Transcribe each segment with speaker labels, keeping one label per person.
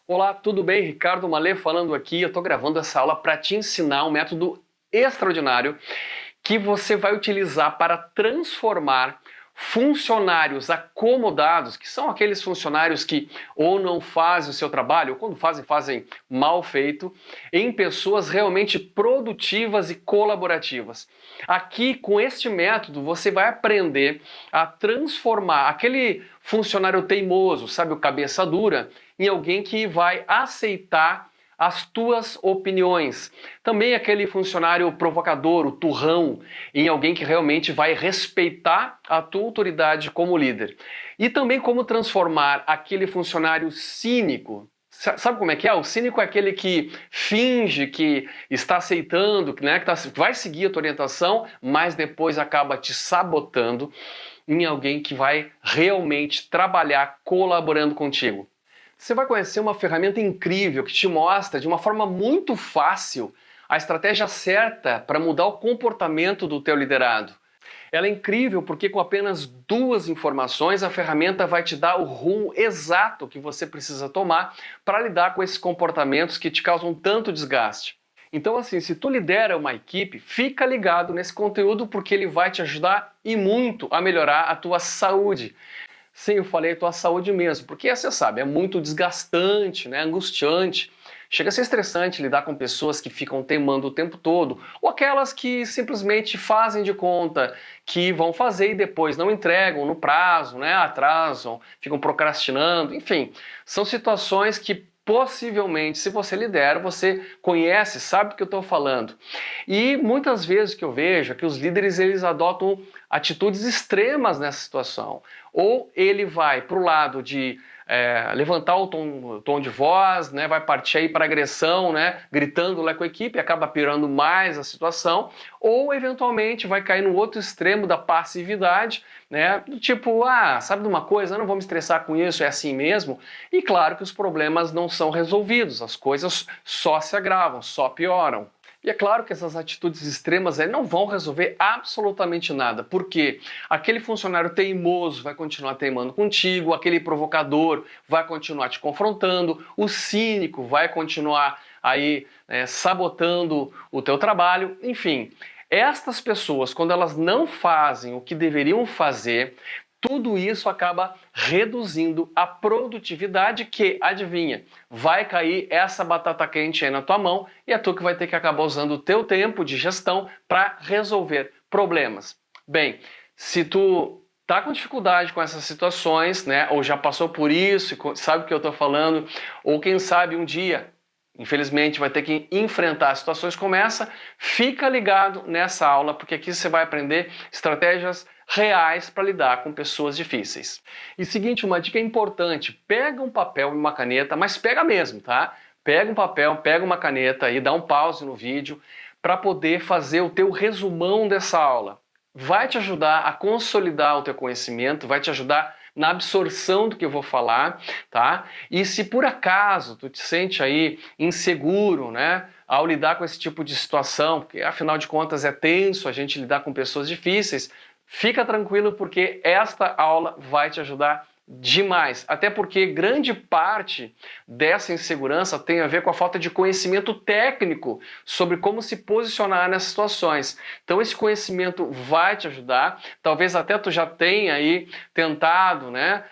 Speaker 1: Olá, tudo bem? Ricardo Malê falando aqui. Eu estou gravando essa aula para te ensinar um método extraordinário que você vai utilizar para transformar funcionários acomodados, que são aqueles funcionários que ou não fazem o seu trabalho, ou quando fazem, fazem mal feito, em pessoas realmente produtivas e colaborativas. Aqui, com este método, você vai aprender a transformar aquele funcionário teimoso, sabe, o cabeça dura, em alguém que vai aceitar as tuas opiniões. Também aquele funcionário provocador, o turrão, em alguém que realmente vai respeitar a tua autoridade como líder. E também como transformar aquele funcionário cínico. Sabe como é que é? O cínico é aquele que finge que está aceitando, né, que vai seguir a tua orientação, mas depois acaba te sabotando, em alguém que vai realmente trabalhar colaborando contigo. Você vai conhecer uma ferramenta incrível que te mostra de uma forma muito fácil a estratégia certa para mudar o comportamento do teu liderado. Ela é incrível porque com apenas 2 informações a ferramenta vai te dar o rumo exato que você precisa tomar para lidar com esses comportamentos que te causam tanto desgaste. Então assim, se tu lidera uma equipe, fica ligado nesse conteúdo porque ele vai te ajudar e muito a melhorar a tua saúde. Sim, eu falei tua saúde mesmo, porque você sabe, é muito desgastante, né, angustiante. Chega a ser estressante lidar com pessoas que ficam teimando o tempo todo, ou aquelas que simplesmente fazem de conta que vão fazer e depois não entregam no prazo, né, atrasam, ficam procrastinando, enfim. São situações que possivelmente, se você lidera, você conhece, sabe do que eu estou falando. E muitas vezes que eu vejo é que os líderes eles adotam atitudes extremas nessa situação. Ou ele vai para o lado de levantar o tom de voz, né, vai partir aí para agressão, né, gritando lá com a equipe, acaba pirando mais a situação, ou eventualmente vai cair no outro extremo da passividade, né, tipo, sabe de uma coisa, eu não vou me estressar com isso, é assim mesmo, e claro que os problemas não são resolvidos, as coisas só se agravam, só pioram. E é claro que essas atitudes extremas aí não vão resolver absolutamente nada, porque aquele funcionário teimoso vai continuar teimando contigo, aquele provocador vai continuar te confrontando, o cínico vai continuar aí sabotando o teu trabalho, enfim. Estas pessoas, quando elas não fazem o que deveriam fazer, tudo isso acaba reduzindo a produtividade que, adivinha, vai cair essa batata quente aí na tua mão e é tu que vai ter que acabar usando o teu tempo de gestão para resolver problemas. Bem, se tu tá com dificuldade com essas situações, né, ou já passou por isso e sabe o que eu tô falando, ou quem sabe um dia infelizmente vai ter que enfrentar situações como essa, fica ligado nessa aula, porque aqui você vai aprender estratégias reais para lidar com pessoas difíceis. E seguinte, uma dica importante, pega um papel e uma caneta, mas pega mesmo, tá? Pega um papel, pega uma caneta e dá um pause no vídeo para poder fazer o teu resumão dessa aula. Vai te ajudar a consolidar o teu conhecimento, vai te ajudar na absorção do que eu vou falar, tá? E se por acaso tu te sente aí inseguro, né, ao lidar com esse tipo de situação, porque afinal de contas é tenso a gente lidar com pessoas difíceis, fica tranquilo porque esta aula vai te ajudar demais, até porque grande parte dessa insegurança tem a ver com a falta de conhecimento técnico sobre como se posicionar nessas situações. Então esse conhecimento vai te ajudar, talvez até tu já tenha aí tentado, né,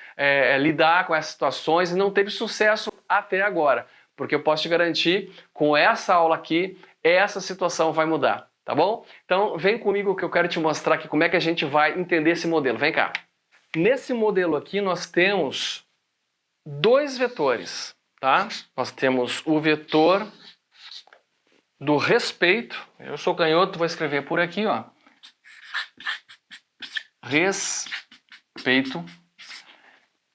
Speaker 1: lidar com essas situações e não teve sucesso até agora, porque eu posso te garantir, com essa aula aqui, essa situação vai mudar, tá bom? Então vem comigo que eu quero te mostrar aqui como é que a gente vai entender esse modelo, vem cá. Nesse modelo aqui nós temos 2 vetores, tá? Nós temos o vetor do respeito, eu sou canhoto, vou escrever por aqui, ó. Respeito.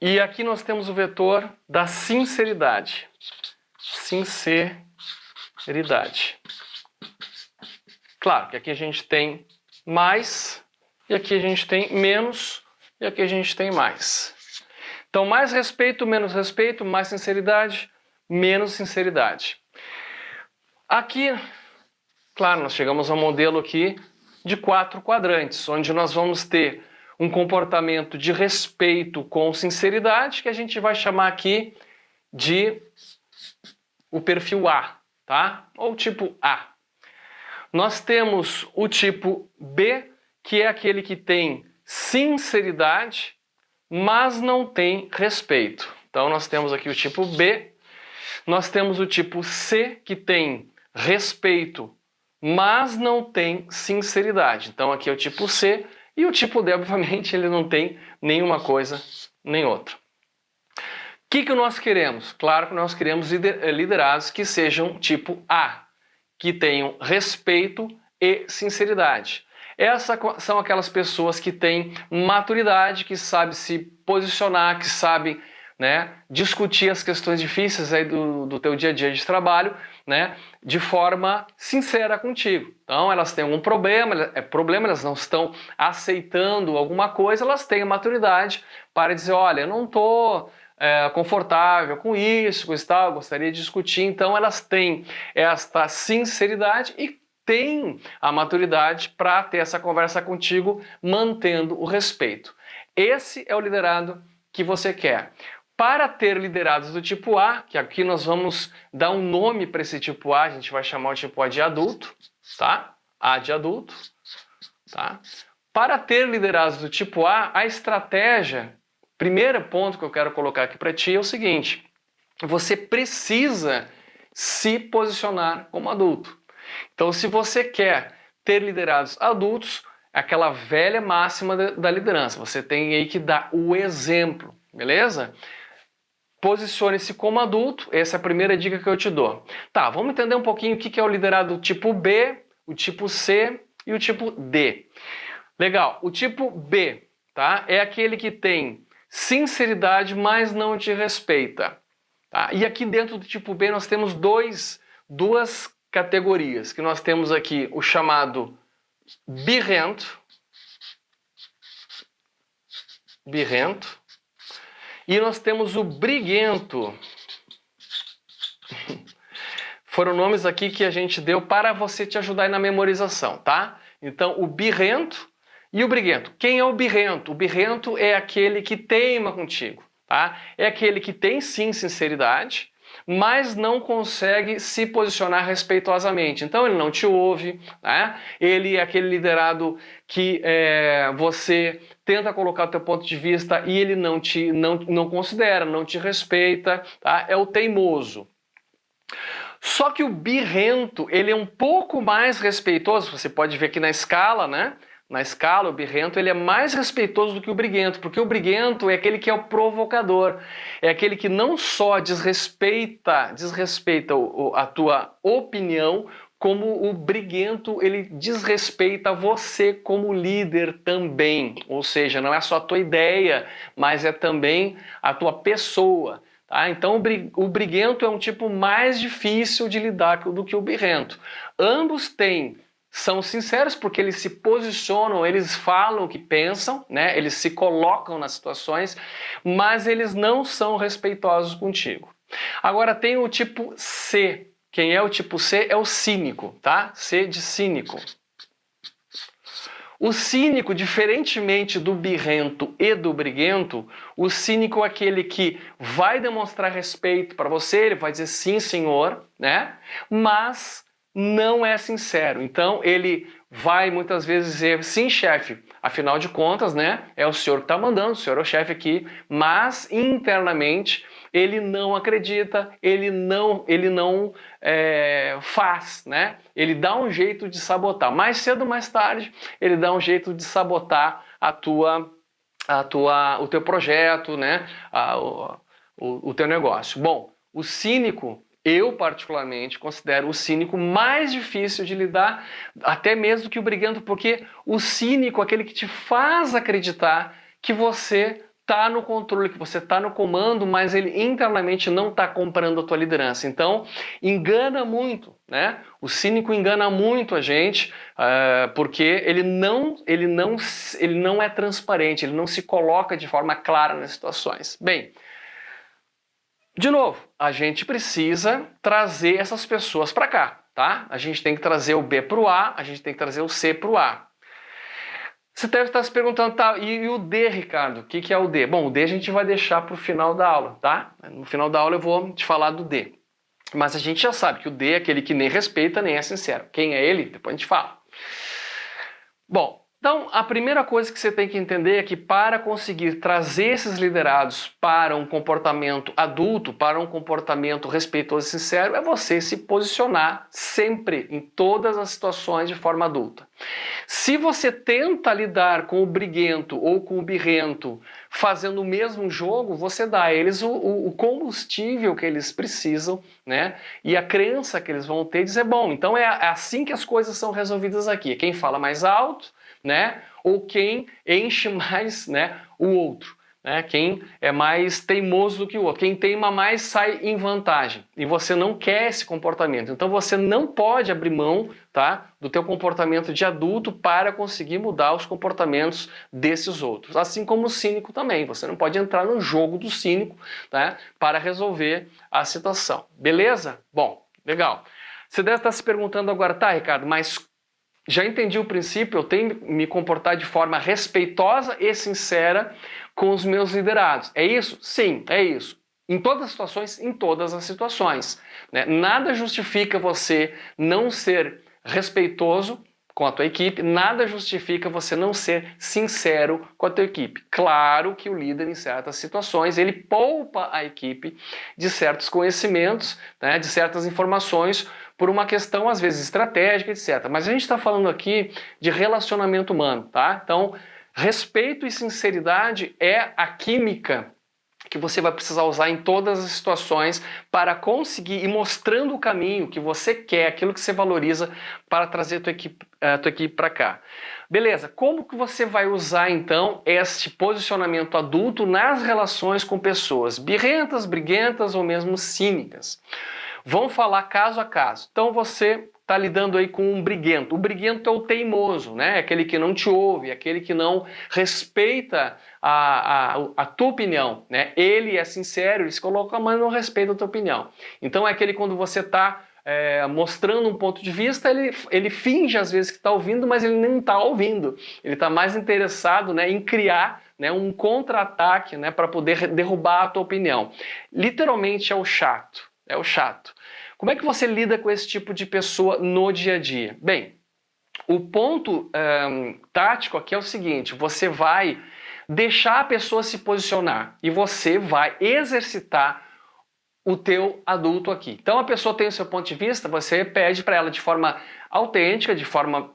Speaker 1: E aqui nós temos o vetor da sinceridade. Sinceridade. Claro que aqui a gente tem mais, e aqui a gente tem menos, e aqui a gente tem mais. Então, mais respeito, mais sinceridade, menos sinceridade. Aqui, claro, nós chegamos a um modelo aqui de 4 quadrantes, onde nós vamos ter um comportamento de respeito com sinceridade, que a gente vai chamar aqui de o perfil A, tá? Ou tipo A. Nós temos o tipo B, que é aquele que tem sinceridade, mas não tem respeito. Então nós temos aqui o tipo B. Nós temos o tipo C, que tem respeito, mas não tem sinceridade. Então aqui é o tipo C, e o tipo D, obviamente, ele não tem nenhuma coisa nem outra. O que nós queremos? Claro que nós queremos liderados que sejam tipo A, que tenham respeito e sinceridade. Essas são aquelas pessoas que têm maturidade, que sabem se posicionar, que sabem, né, discutir as questões difíceis aí do teu dia a dia de trabalho, né, de forma sincera contigo. Então elas têm algum problema, elas não estão aceitando alguma coisa, elas têm a maturidade para dizer, olha, eu não estou confortável com isso, tal, gostaria de discutir. Então elas têm esta sinceridade e têm a maturidade para ter essa conversa contigo, mantendo o respeito. Esse é o liderado que você quer. Para ter liderados do tipo A, que aqui nós vamos dar um nome para esse tipo A, a gente vai chamar o tipo A de adulto, tá? A de adulto, tá? Para ter liderados do tipo A estratégia, primeiro ponto que eu quero colocar aqui para ti é o seguinte: você precisa se posicionar como adulto. Então, se você quer ter liderados adultos, aquela velha máxima da liderança, você tem aí que dar o exemplo, beleza? Posicione-se como adulto, essa é a primeira dica que eu te dou. Tá, vamos entender um pouquinho o que é o liderado tipo B, o tipo C e o tipo D. Legal, o tipo B, tá? É aquele que tem sinceridade, mas não te respeita. Tá? E aqui dentro do tipo B nós temos duas categorias, que nós temos aqui o chamado birrento, e nós temos o briguento. Foram nomes aqui que a gente deu para você te ajudar aí na memorização, tá? Então, o birrento e o briguento. Quem é o birrento? O birrento é aquele que teima contigo, tá? É aquele que tem sim sinceridade, mas não consegue se posicionar respeitosamente. Então ele não te ouve, né? Ele é aquele liderado que você tenta colocar o teu ponto de vista e ele não considera, não te respeita, tá? É o teimoso. Só que o birrento, ele é um pouco mais respeitoso, você pode ver aqui na escala, né? Na escala, o birrento ele é mais respeitoso do que o briguento, porque o briguento é aquele que é o provocador, é aquele que não só desrespeita a tua opinião, como o briguento ele desrespeita você como líder também, ou seja, não é só a tua ideia, mas é também a tua pessoa. Tá? Então o briguento é um tipo mais difícil de lidar do que o birrento. Ambos são sinceros porque eles se posicionam, eles falam o que pensam, né? Eles se colocam nas situações, mas eles não são respeitosos contigo. Agora tem o tipo C. Quem é o tipo C é o cínico, tá? C de cínico. O cínico, diferentemente do birrento e do briguento, o cínico é aquele que vai demonstrar respeito para você, ele vai dizer sim, senhor, né? Mas não é sincero. Então ele vai muitas vezes dizer sim, chefe, afinal de contas, né? É o senhor que está mandando, o senhor é o chefe aqui, mas internamente ele não acredita, ele não faz, né? Ele dá um jeito de sabotar. Mais cedo ou mais tarde, ele dá um jeito de sabotar o teu projeto, né? O teu negócio. Bom, o cínico, eu particularmente considero o cínico mais difícil de lidar, até mesmo do que o briguento, porque o cínico é aquele que te faz acreditar que você está no controle, que você está no comando, mas ele internamente não está comprando a tua liderança. Então, engana muito, né? O cínico engana muito a gente, porque ele não é transparente, ele não se coloca de forma clara nas situações. Bem, de novo, a gente precisa trazer essas pessoas para cá, tá? A gente tem que trazer o B para o A, a gente tem que trazer o C para o A. Você deve estar se perguntando, tá, e o D, Ricardo? O que é o D? Bom, o D a gente vai deixar para o final da aula, tá? No final da aula eu vou te falar do D. Mas a gente já sabe que o D é aquele que nem respeita, nem é sincero. Quem é ele? Depois a gente fala. Bom, então a primeira coisa que você tem que entender é que para conseguir trazer esses liderados para um comportamento adulto, para um comportamento respeitoso e sincero, é você se posicionar sempre, em todas as situações, de forma adulta. Se você tenta lidar com o briguento ou com o birrento fazendo o mesmo jogo, você dá a eles o combustível que eles precisam, né? E a crença que eles vão ter de dizer, bom, então é assim que as coisas são resolvidas aqui. Quem fala mais alto, né? Ou quem enche mais, né, o outro. Né? Quem é mais teimoso do que o outro. Quem teima mais sai em vantagem. E você não quer esse comportamento. Então você não pode abrir mão, tá, do teu comportamento de adulto para conseguir mudar os comportamentos desses outros. Assim como o cínico também. Você não pode entrar no jogo do cínico, tá, para resolver a situação. Beleza? Bom, legal. Você deve estar se perguntando agora, tá, Ricardo, mas já entendi o princípio, eu tenho que me comportar de forma respeitosa e sincera com os meus liderados. É isso? Sim, é isso. Em todas as situações, em todas as situações. Né? Nada justifica você não ser respeitoso com a tua equipe, nada justifica você não ser sincero com a tua equipe. Claro que o líder, em certas situações, ele poupa a equipe de certos conhecimentos, né, de certas informações, por uma questão, às vezes, estratégica, etc. Mas a gente está falando aqui de relacionamento humano, tá? Então, respeito e sinceridade é a química que você vai precisar usar em todas as situações para conseguir ir mostrando o caminho que você quer, aquilo que você valoriza para trazer a tua equipe para cá. Beleza, como que você vai usar então este posicionamento adulto nas relações com pessoas birrentas, briguentas ou mesmo cínicas? Vamos falar caso a caso. Então você está lidando aí com um briguento. O briguento é o teimoso, né? Aquele que não te ouve, aquele que não respeita a tua opinião, né? Ele é sincero, ele se coloca, mas não respeita a tua opinião. Então é aquele quando você está mostrando um ponto de vista, ele finge às vezes que está ouvindo, mas ele nem está ouvindo. Ele está mais interessado, né, em criar, né, um contra-ataque, né, para poder derrubar a tua opinião. Literalmente é o chato. É o chato. Como é que você lida com esse tipo de pessoa no dia a dia? Bem, o ponto tático aqui é o seguinte, você vai deixar a pessoa se posicionar e você vai exercitar o teu adulto aqui. Então a pessoa tem o seu ponto de vista, você pede para ela de forma autêntica, de forma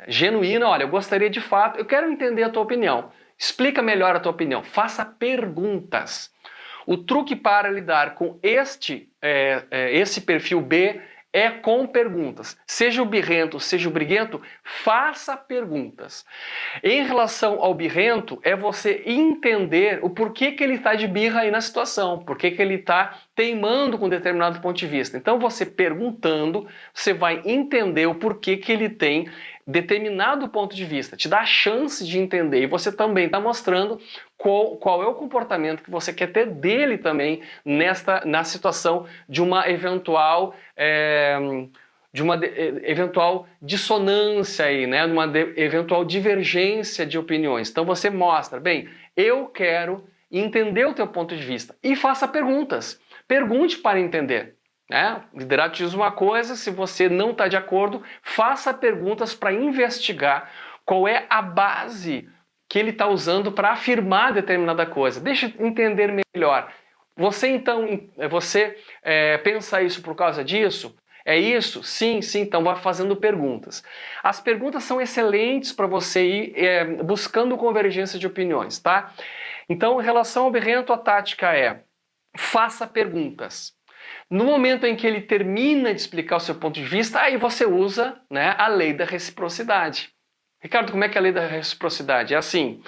Speaker 1: genuína, olha, eu gostaria de fato, eu quero entender a tua opinião. Explica melhor a tua opinião, faça perguntas. O truque para lidar com esse perfil B é com perguntas. Seja o birrento, seja o briguento, faça perguntas. Em relação ao birrento, é você entender o porquê que ele está de birra aí na situação, porquê que ele está teimando com determinado ponto de vista. Então você perguntando, você vai entender o porquê que ele tem determinado ponto de vista, te dá a chance de entender e você também está mostrando qual é o comportamento que você quer ter dele também na situação de uma eventual eventual dissonância aí, né? De uma eventual divergência de opiniões. Então você mostra, bem, eu quero entender o teu ponto de vista e faça perguntas. Pergunte para entender. Né? O liderado te diz uma coisa, se você não está de acordo, faça perguntas para investigar qual é a base que ele está usando para afirmar determinada coisa. Deixa eu entender melhor. Você pensa isso por causa disso? É isso? Sim, sim, então vai fazendo perguntas. As perguntas são excelentes para você ir buscando convergência de opiniões, tá? Então, em relação ao birrento, a tática é faça perguntas. No momento em que ele termina de explicar o seu ponto de vista, aí você usa, né, a lei da reciprocidade. Ricardo, como é que é a lei da reciprocidade? É assim,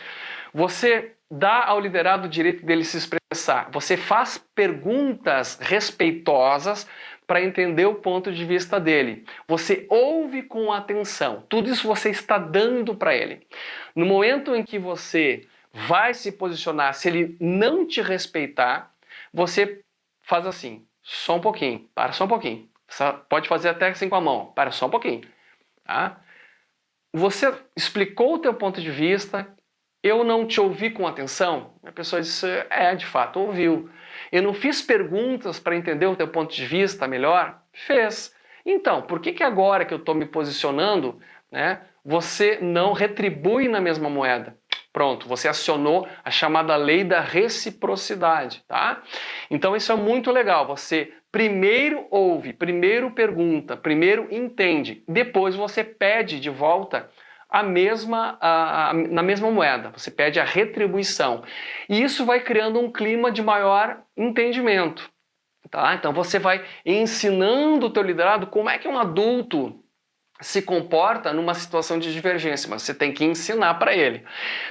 Speaker 1: você dá ao liderado o direito dele se expressar. Você faz perguntas respeitosas para entender o ponto de vista dele. Você ouve com atenção. Tudo isso você está dando para ele. No momento em que você vai se posicionar, se ele não te respeitar, você faz assim, só um pouquinho, para só um pouquinho. Você pode fazer até assim com a mão, para só um pouquinho. Tá? Você explicou o teu ponto de vista, Eu não te ouvi com atenção? A pessoa disse, de fato, ouviu. Eu não fiz perguntas para entender o teu ponto de vista melhor? Fez. Então, por que agora que eu estou me posicionando, né, você não retribui na mesma moeda? Pronto, você acionou a chamada lei da reciprocidade, tá? Então isso é muito legal, você primeiro ouve, primeiro pergunta, primeiro entende, depois você pede de volta na mesma moeda, você pede a retribuição. E isso vai criando um clima de maior entendimento, tá? Então você vai ensinando o teu liderado como é que um adulto se comporta numa situação de divergência, mas você tem que ensinar para ele.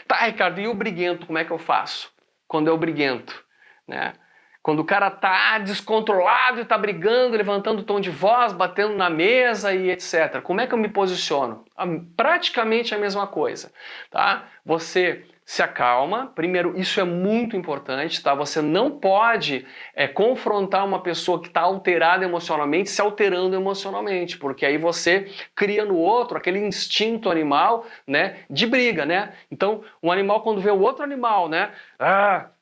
Speaker 1: Tá, Ricardo, e o briguento, como é que eu faço? Quando é o briguento, né? Quando o cara tá descontrolado e tá brigando, levantando o tom de voz, batendo na mesa e etc. Como é que eu me posiciono? Praticamente a mesma coisa, tá? Você se acalma. Primeiro, isso é muito importante, tá? Você não pode confrontar uma pessoa que está alterada emocionalmente se alterando emocionalmente, porque aí você cria no outro aquele instinto animal, né, de briga, né? Então, um animal quando vê o outro animal, né,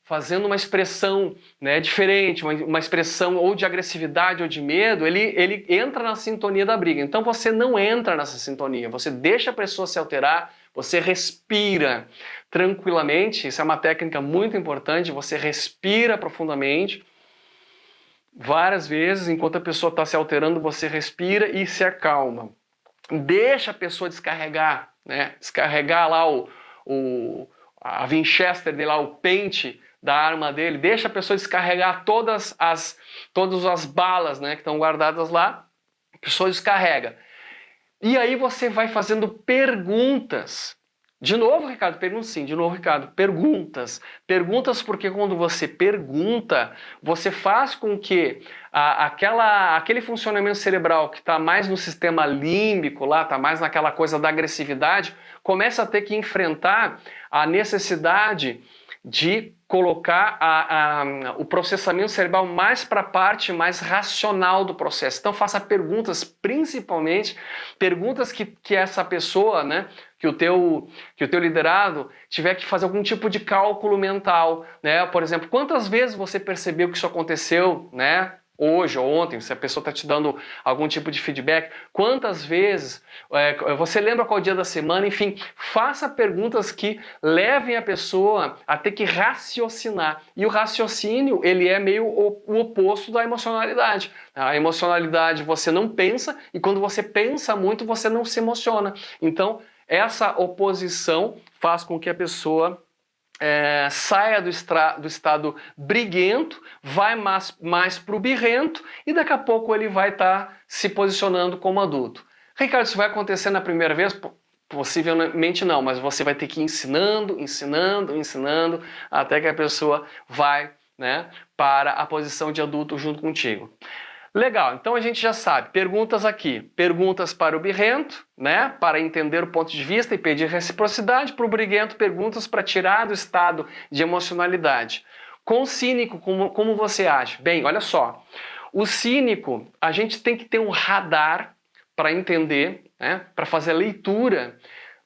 Speaker 1: fazendo uma expressão, né, diferente, uma expressão ou de agressividade ou de medo, ele entra na sintonia da briga. Então você não entra nessa sintonia, você deixa a pessoa se alterar, você respira tranquilamente, isso é uma técnica muito importante, você respira profundamente, várias vezes, enquanto a pessoa está se alterando, você respira e se acalma. Deixa a pessoa descarregar, né, descarregar lá a Winchester dele, lá, o pente da arma dele, deixa a pessoa descarregar todas as balas, né, que estão guardadas lá, a pessoa descarrega. E aí você vai fazendo perguntas. De novo, Ricardo, pergunta sim. De novo, Ricardo, perguntas. Perguntas porque quando você pergunta, você faz com que aquele funcionamento cerebral que está mais no sistema límbico, lá, está mais naquela coisa da agressividade, comece a ter que enfrentar a necessidade de colocar o processamento cerebral mais para a parte mais racional do processo. Então faça perguntas, principalmente perguntas que essa pessoa, né, que o teu liderado tiver que fazer algum tipo de cálculo mental, né? Por exemplo, quantas vezes você percebeu que isso aconteceu, né? Hoje ou ontem, se a pessoa está te dando algum tipo de feedback, quantas vezes, você lembra qual dia da semana, enfim, faça perguntas que levem a pessoa a ter que raciocinar. E o raciocínio, ele é meio o oposto da emocionalidade. A emocionalidade você não pensa, e quando você pensa muito, você não se emociona. Então, essa oposição faz com que a pessoa saia do estado briguento, vai mais para o birrento e daqui a pouco ele vai estar se posicionando como adulto. Ricardo, isso vai acontecer na primeira vez? Possivelmente não, mas você vai ter que ir ensinando, até que a pessoa vai, né, para a posição de adulto junto contigo. Legal, então a gente já sabe, perguntas aqui, perguntas para o birrento, né, para entender o ponto de vista e pedir reciprocidade, para o briguento, perguntas para tirar do estado de emocionalidade. Com o cínico, como você age? Bem, olha só, o cínico, a gente tem que ter um radar para entender, né, para fazer a leitura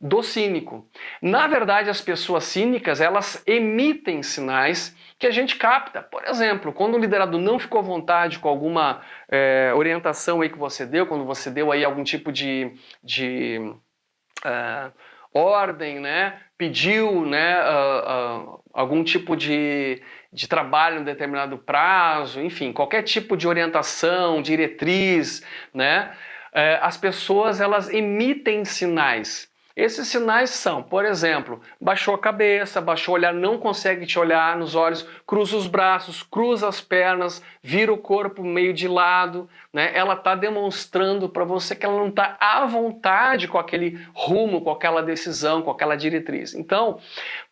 Speaker 1: do cínico. Na verdade, as pessoas cínicas, elas emitem sinais que a gente capta. Por exemplo, quando o liderado não ficou à vontade com alguma orientação aí que você deu, quando você deu aí algum tipo de ordem, né, pediu, né, algum tipo de trabalho em determinado prazo, enfim, qualquer tipo de orientação, diretriz, né, as pessoas elas emitem sinais. Esses sinais são, por exemplo, baixou a cabeça, baixou o olhar, não consegue te olhar nos olhos, cruza os braços, cruza as pernas, vira o corpo meio de lado, né? Ela está demonstrando para você que ela não está à vontade com aquele rumo, com aquela decisão, com aquela diretriz. Então,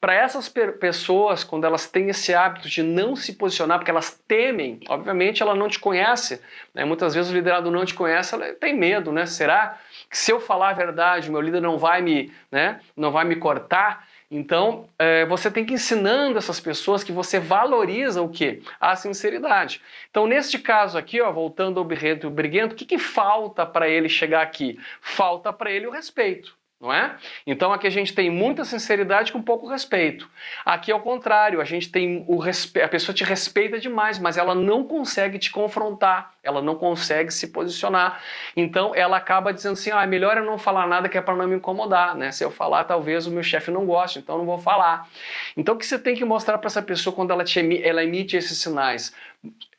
Speaker 1: para essas pessoas, quando elas têm esse hábito de não se posicionar, porque elas temem, obviamente ela não te conhece, né? Muitas vezes o liderado não te conhece, ela tem medo, né? Será que se eu falar a verdade, o meu líder não vai me cortar? Então, você tem que ir ensinando essas pessoas que você valoriza o quê? A sinceridade. Então, neste caso aqui, ó, voltando ao briguento, o que falta para ele chegar aqui? Falta para ele o respeito. não é? Então aqui a gente tem muita sinceridade com pouco respeito. Aqui ao contrário, a gente tem o respeito, a pessoa te respeita demais, mas ela não consegue te confrontar, ela não consegue se posicionar. Então ela acaba dizendo assim, é melhor eu não falar nada que é para não me incomodar, né? Se eu falar, talvez o meu chefe não goste, então eu não vou falar. Então o que você tem que mostrar para essa pessoa quando ela emite esses sinais?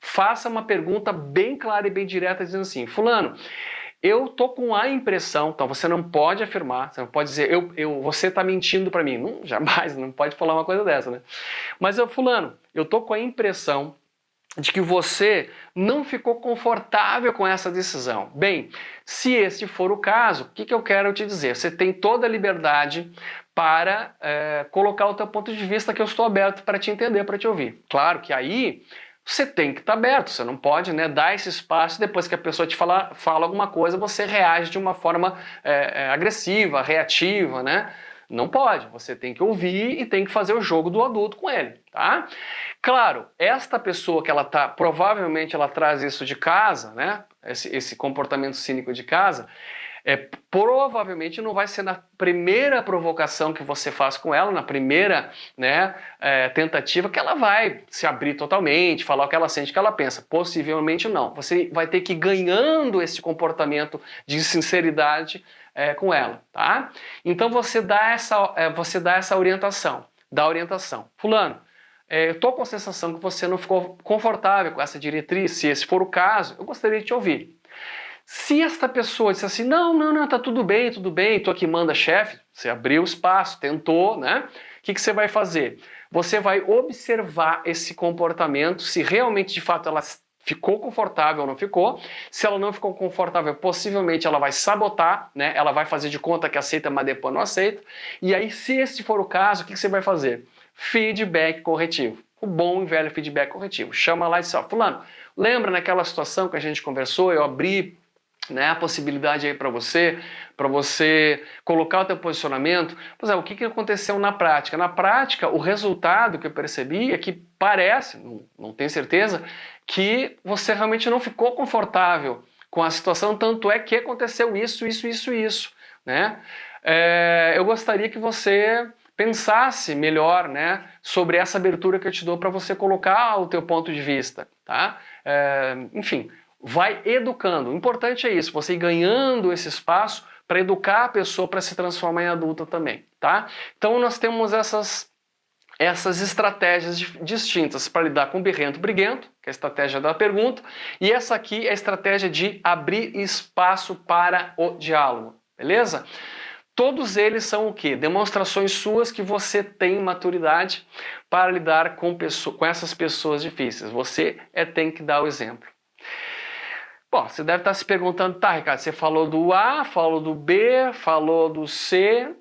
Speaker 1: Faça uma pergunta bem clara e bem direta, dizendo assim, fulano, eu tô com a impressão, então você não pode afirmar, você não pode dizer, você tá mentindo para mim. Não, jamais, não pode falar uma coisa dessa, né? Mas fulano, eu tô com a impressão de que você não ficou confortável com essa decisão. Bem, se esse for o caso, o que eu quero te dizer? Você tem toda a liberdade para colocar o teu ponto de vista, que eu estou aberto para te entender, para te ouvir. Claro que aí você tem que estar aberto, você não pode, né, dar esse espaço, depois que a pessoa te fala alguma coisa, você reage de uma forma agressiva, reativa, né? Não pode, você tem que ouvir e tem que fazer o jogo do adulto com ele, tá? Claro, esta pessoa que provavelmente ela traz isso de casa, né? Esse comportamento cínico de casa, provavelmente não vai ser na primeira provocação que você faz com ela, na primeira, né, tentativa, que ela vai se abrir totalmente, falar o que ela sente, o que ela pensa. Possivelmente não. Você vai ter que ir ganhando esse comportamento de sinceridade com ela, tá? Então você dá essa orientação, Fulano, eu estou com a sensação que você não ficou confortável com essa diretriz. Se esse for o caso, eu gostaria de te ouvir. Se esta pessoa disser assim, não, tá tudo bem, tô aqui, manda chefe, você abriu o espaço, tentou, né? O que você vai fazer? Você vai observar esse comportamento, se realmente de fato ela ficou confortável ou não ficou. Se ela não ficou confortável, possivelmente ela vai sabotar, né? Ela vai fazer de conta que aceita, mas depois não aceita. E aí, se esse for o caso, o que você vai fazer? Feedback corretivo. O bom e velho feedback corretivo. Chama lá e diz, fulano, lembra naquela situação que a gente conversou, eu abri, né, a possibilidade aí para você colocar o teu posicionamento. Pois o que aconteceu na prática? Na prática, o resultado que eu percebi é que parece, não tenho certeza, que você realmente não ficou confortável com a situação, tanto é que aconteceu isso, né? Eu gostaria que você pensasse melhor, né, sobre essa abertura que eu te dou para você colocar o teu ponto de vista, tá? Enfim, vai educando. O importante é isso, você ir ganhando esse espaço para educar a pessoa para se transformar em adulta também, tá? Então nós temos essas estratégias distintas para lidar com o birrento briguento, que é a estratégia da pergunta, e essa aqui é a estratégia de abrir espaço para o diálogo, beleza? Todos eles são o quê? Demonstrações suas que você tem maturidade para lidar com essas pessoas difíceis. Você tem que dar o exemplo. Bom, você deve estar se perguntando, tá, Ricardo, você falou do A, falou do B, falou do C,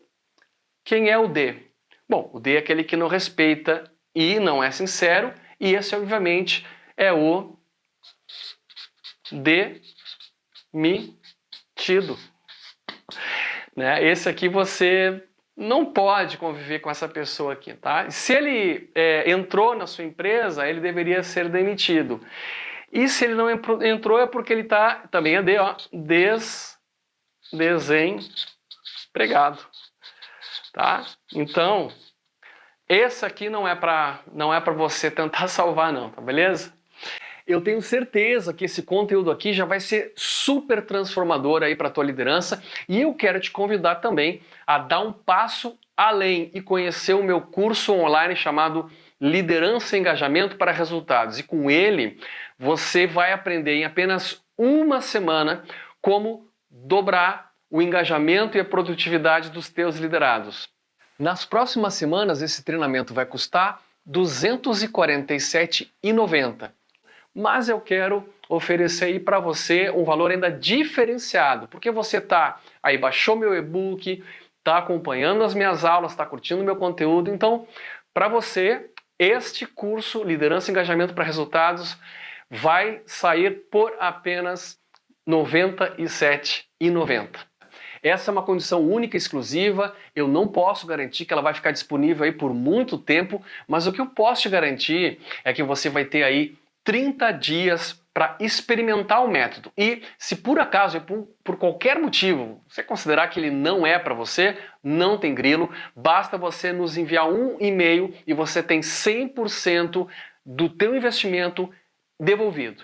Speaker 1: quem é o D? Bom, o D é aquele que não respeita e não é sincero, e esse, obviamente, é o demitido. Né? Esse aqui você não pode conviver com essa pessoa aqui, tá? Se ele entrou na sua empresa, ele deveria ser demitido. E se ele não entrou é porque ele está, também é D, ó, desempregado, tá? Então, esse aqui não é para você tentar salvar não, tá beleza? Eu tenho certeza que esse conteúdo aqui já vai ser super transformador aí para a tua liderança, e eu quero te convidar também a dar um passo além e conhecer o meu curso online chamado Liderança e Engajamento para Resultados. E com ele, você vai aprender em apenas uma semana como dobrar o engajamento e a produtividade dos teus liderados. Nas próximas semanas, esse treinamento vai custar R$ 247,90. Mas eu quero oferecer aí para você um valor ainda diferenciado, porque você baixou meu e-book, está acompanhando as minhas aulas, está curtindo meu conteúdo, então para você este curso Liderança e Engajamento para Resultados vai sair por apenas R$ 97,90. Essa é uma condição única e exclusiva, eu não posso garantir que ela vai ficar disponível aí por muito tempo, mas o que eu posso te garantir é que você vai ter aí 30 dias para experimentar o método. E se por acaso, por qualquer motivo, você considerar que ele não é para você, não tem grilo, basta você nos enviar um e-mail e você tem 100% do teu investimento devolvido.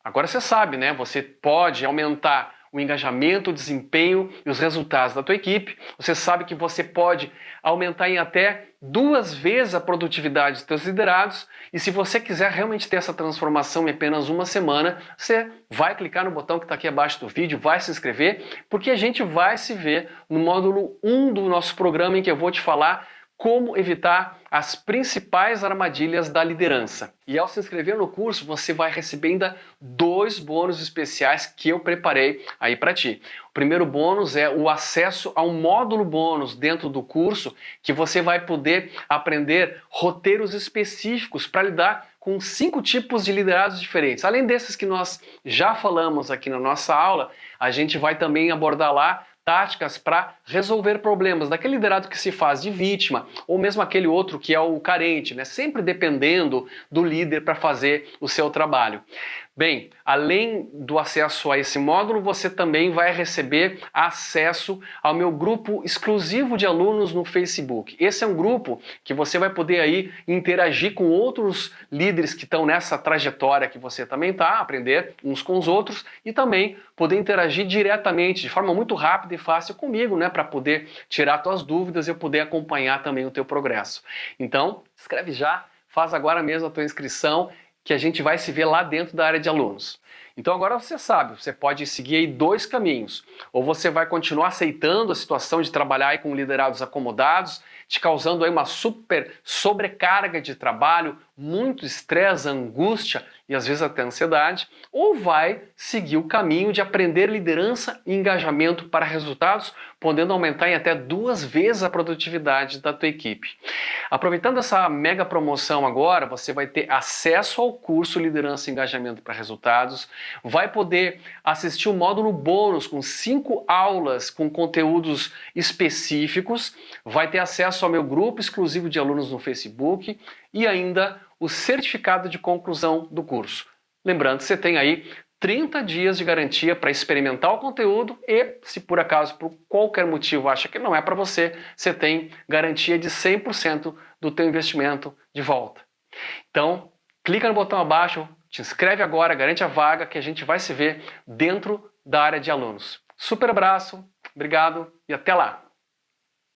Speaker 1: Agora você sabe, né? Você pode aumentar o engajamento, o desempenho e os resultados da tua equipe. Você sabe que você pode aumentar em até 2 vezes a produtividade dos teus liderados. E se você quiser realmente ter essa transformação em apenas uma semana, você vai clicar no botão que está aqui abaixo do vídeo, vai se inscrever, porque a gente vai se ver no módulo 1 do nosso programa em que eu vou te falar como evitar as principais armadilhas da liderança. E ao se inscrever no curso, você vai receber ainda 2 bônus especiais que eu preparei aí para ti. O primeiro bônus é o acesso a um módulo bônus dentro do curso, que você vai poder aprender roteiros específicos para lidar com 5 tipos de liderados diferentes. Além desses que nós já falamos aqui na nossa aula, a gente vai também abordar lá táticas para resolver problemas, daquele liderado que se faz de vítima, ou mesmo aquele outro que é o carente, né? Sempre dependendo do líder para fazer o seu trabalho. Bem, além do acesso a esse módulo, você também vai receber acesso ao meu grupo exclusivo de alunos no Facebook. Esse é um grupo que você vai poder aí interagir com outros líderes que estão nessa trajetória que você também está, aprender uns com os outros e também poder interagir diretamente, de forma muito rápida e fácil comigo, né, para poder tirar suas dúvidas e eu poder acompanhar também o teu progresso. Então, escreve já, faz agora mesmo a tua inscrição, que a gente vai se ver lá dentro da área de alunos. Então agora você sabe, você pode seguir aí 2 caminhos. Ou você vai continuar aceitando a situação de trabalhar aí com liderados acomodados, te causando aí uma super sobrecarga de trabalho, muito estresse, angústia e às vezes até ansiedade, ou vai seguir o caminho de aprender liderança e engajamento para resultados, podendo aumentar em até 2 vezes a produtividade da tua equipe. Aproveitando essa mega promoção agora, você vai ter acesso ao curso Liderança e Engajamento para Resultados, vai poder assistir o módulo bônus com 5 aulas com conteúdos específicos, vai ter acesso ao meu grupo exclusivo de alunos no Facebook e ainda o certificado de conclusão do curso. Lembrando que você tem aí 30 dias de garantia para experimentar o conteúdo e, se por acaso, por qualquer motivo acha que não é para você, você tem garantia de 100% do teu investimento de volta. Então, clica no botão abaixo, te inscreve agora, garante a vaga que a gente vai se ver dentro da área de alunos. Super abraço, obrigado e até lá!